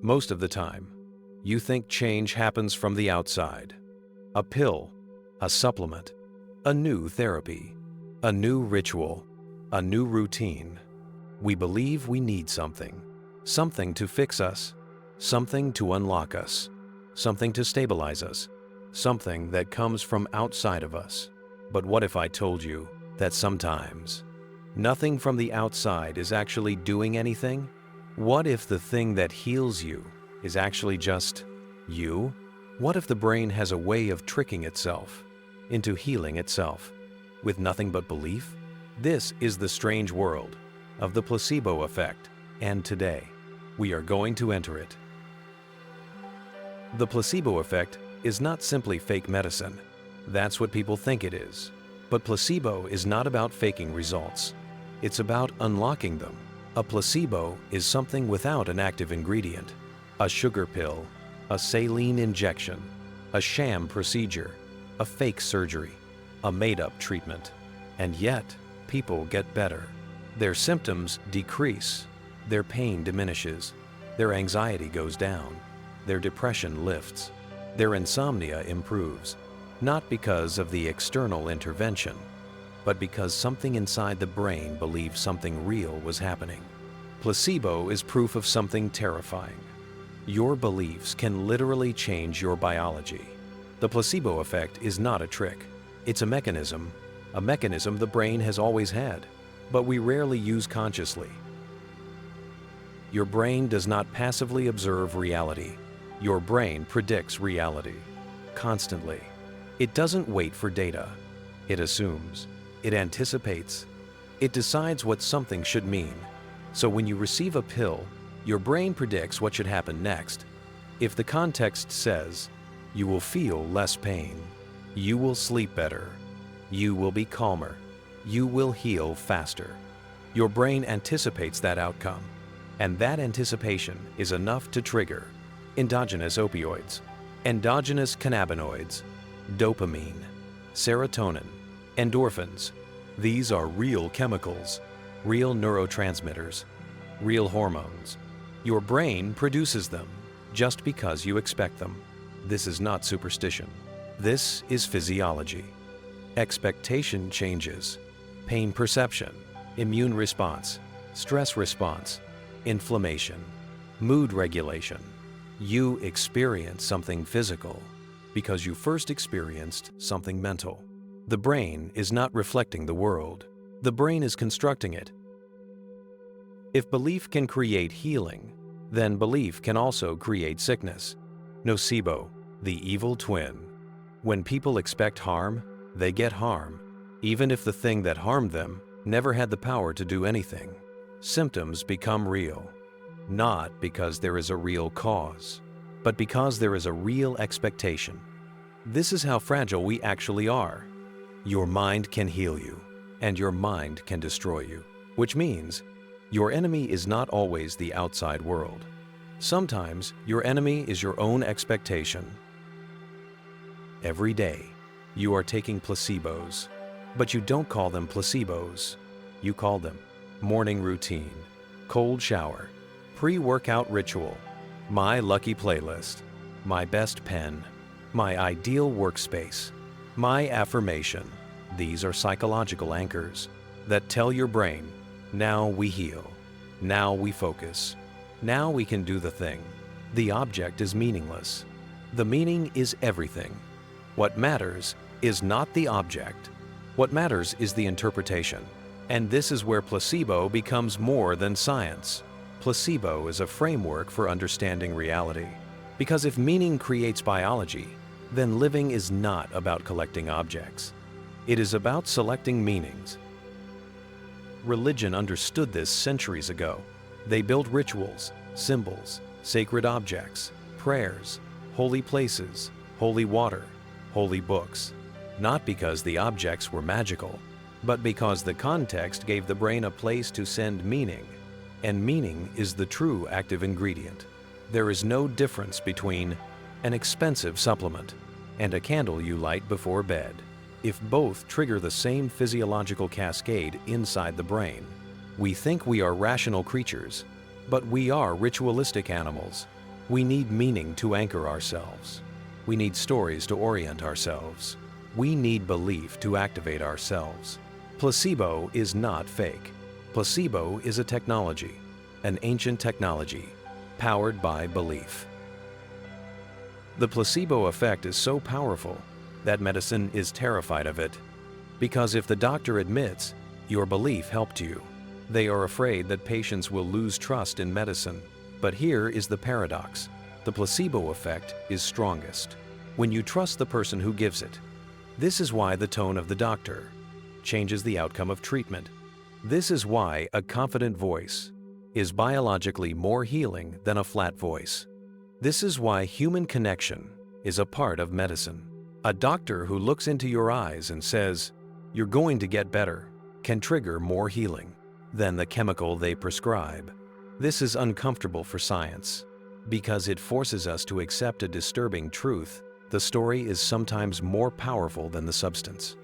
Most of the time, you think change happens from the outside. A pill, a supplement, a new therapy, a new ritual, a new routine. We believe we need something to fix us, something to unlock us, something to stabilize us, something that comes from outside of us. But what if I told you that sometimes nothing from the outside is actually doing anything? What if the thing that heals you is actually just you? What if the brain has a way of tricking itself into healing itself with nothing but belief? This is the strange world of the placebo effect, and today we are going to enter it. The placebo effect is not simply fake medicine. That's what people think it is. But placebo is not about faking results. It's about unlocking them. A placebo is something without an active ingredient, a sugar pill, a saline injection, a sham procedure, a fake surgery, a made-up treatment. And yet, people get better. Their symptoms decrease, their pain diminishes, their anxiety goes down, their depression lifts, their insomnia improves, not because of the external intervention, but because something inside the brain believed something real was happening. Placebo is proof of something terrifying. Your beliefs can literally change your biology. The placebo effect is not a trick. It's a mechanism the brain has always had, but we rarely use consciously. Your brain does not passively observe reality. Your brain predicts reality constantly. It doesn't wait for data. It assumes. It anticipates. It decides what something should mean. So when you receive a pill, your brain predicts what should happen next. If the context says, you will feel less pain, you will sleep better, you will be calmer, you will heal faster, your brain anticipates that outcome, and that anticipation is enough to trigger endogenous opioids, endogenous cannabinoids, dopamine, serotonin, endorphins. These are real chemicals, real neurotransmitters, real hormones. Your brain produces them just because you expect them. This is not superstition. This is physiology. Expectation changes, pain perception, immune response, stress response, inflammation, mood regulation. You experience something physical because you first experienced something mental. The brain is not reflecting the world. The brain is constructing it. If belief can create healing, then belief can also create sickness. Nocebo, the evil twin. When people expect harm, they get harm, even if the thing that harmed them never had the power to do anything. Symptoms become real, not because there is a real cause, but because there is a real expectation. This is how fragile we actually are. Your mind can heal you, and your mind can destroy you, which means your enemy is not always the outside world. Sometimes your enemy is your own expectation. Every day, you are taking placebos, but you don't call them placebos. You call them morning routine, cold shower, pre-workout ritual, my lucky playlist, my best pen, my ideal workspace, my affirmation. These are psychological anchors that tell your brain, now we heal, now we focus, now we can do the thing. The object is meaningless. The meaning is everything. What matters is not the object. What matters is the interpretation. And this is where placebo becomes more than science. Placebo is a framework for understanding reality. Because if meaning creates biology, then living is not about collecting objects. It is about selecting meanings. Religion understood this centuries ago. They built rituals, symbols, sacred objects, prayers, holy places, holy water, holy books, not because the objects were magical, but because the context gave the brain a place to send meaning, and meaning is the true active ingredient. There is no difference between an expensive supplement and a candle you light before bed. If both trigger the same physiological cascade inside the brain, we think we are rational creatures, but we are ritualistic animals. We need meaning to anchor ourselves. We need stories to orient ourselves. We need belief to activate ourselves. Placebo is not fake. Placebo is a technology, an ancient technology, powered by belief. The placebo effect is so powerful that medicine is terrified of it. Because if the doctor admits your belief helped you, they are afraid that patients will lose trust in medicine. But here is the paradox. The placebo effect is strongest when you trust the person who gives it. This is why the tone of the doctor changes the outcome of treatment. This is why a confident voice is biologically more healing than a flat voice. This is why human connection is a part of medicine. A doctor who looks into your eyes and says, "You're going to get better," can trigger more healing than the chemical they prescribe. This is uncomfortable for science because it forces us to accept a disturbing truth. The story is sometimes more powerful than the substance.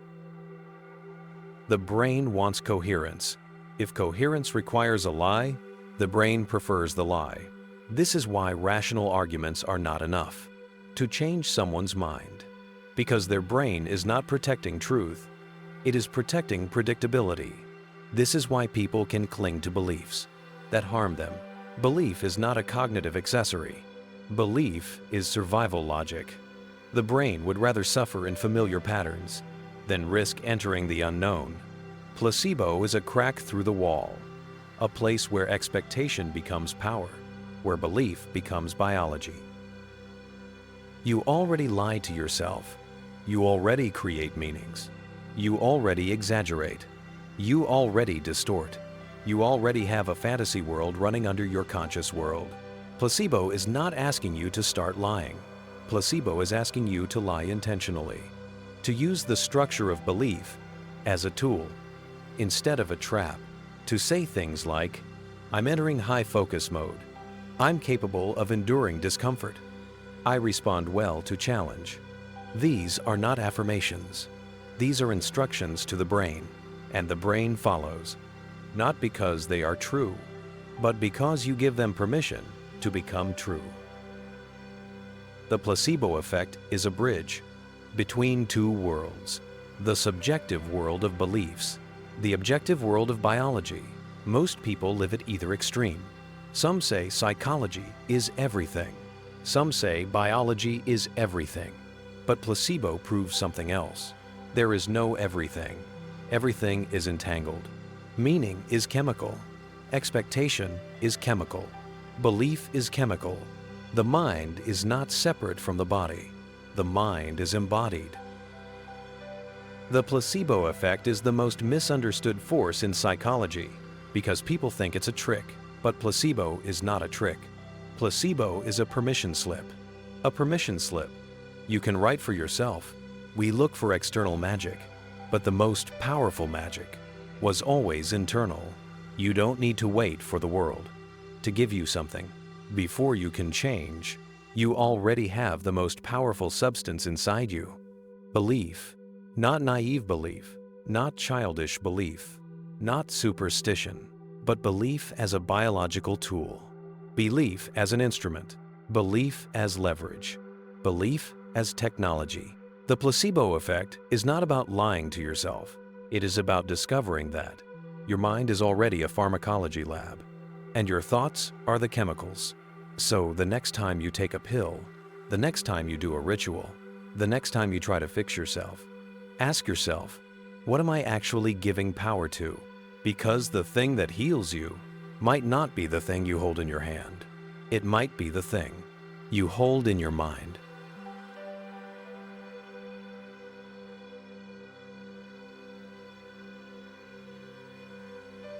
The brain wants coherence. If coherence requires a lie, the brain prefers the lie. This is why rational arguments are not enough to change someone's mind, because their brain is not protecting truth, it is protecting predictability. This is why people can cling to beliefs that harm them. Belief is not a cognitive accessory. Belief is survival logic. The brain would rather suffer in familiar patterns than risk entering the unknown. Placebo is a crack through the wall, a place where expectation becomes power, where belief becomes biology. You already lie to yourself. You already create meanings. You already exaggerate. You already distort. You already have a fantasy world running under your conscious world. Placebo is not asking you to start lying. Placebo is asking you to lie intentionally, to use the structure of belief as a tool instead of a trap, to say things like, "I'm entering high focus mode. I'm capable of enduring discomfort. I respond well to challenge." These are not affirmations. These are instructions to the brain, and the brain follows, not because they are true, but because you give them permission to become true. The placebo effect is a bridge between two worlds, the subjective world of beliefs, the objective world of biology. Most people live at either extreme. Some say psychology is everything. Some say biology is everything. But placebo proves something else. There is no everything. Everything is entangled. Meaning is chemical. Expectation is chemical. Belief is chemical. The mind is not separate from the body. The mind is embodied. The placebo effect is the most misunderstood force in psychology because people think it's a trick, but placebo is not a trick. Placebo is a permission slip. A permission slip. You can write for yourself. We look for external magic, but the most powerful magic was always internal. You don't need to wait for the world to give you something. Before you can change, you already have the most powerful substance inside you. Belief. Not naive belief, not childish belief, not superstition, but belief as a biological tool. Belief as an instrument. Belief as leverage. Belief as technology. The placebo effect is not about lying to yourself. It is about discovering that your mind is already a pharmacology lab, and your thoughts are the chemicals. So the next time you take a pill, the next time you do a ritual, the next time you try to fix yourself, ask yourself, what am I actually giving power to? Because the thing that heals you might not be the thing you hold in your hand. It might be the thing you hold in your mind.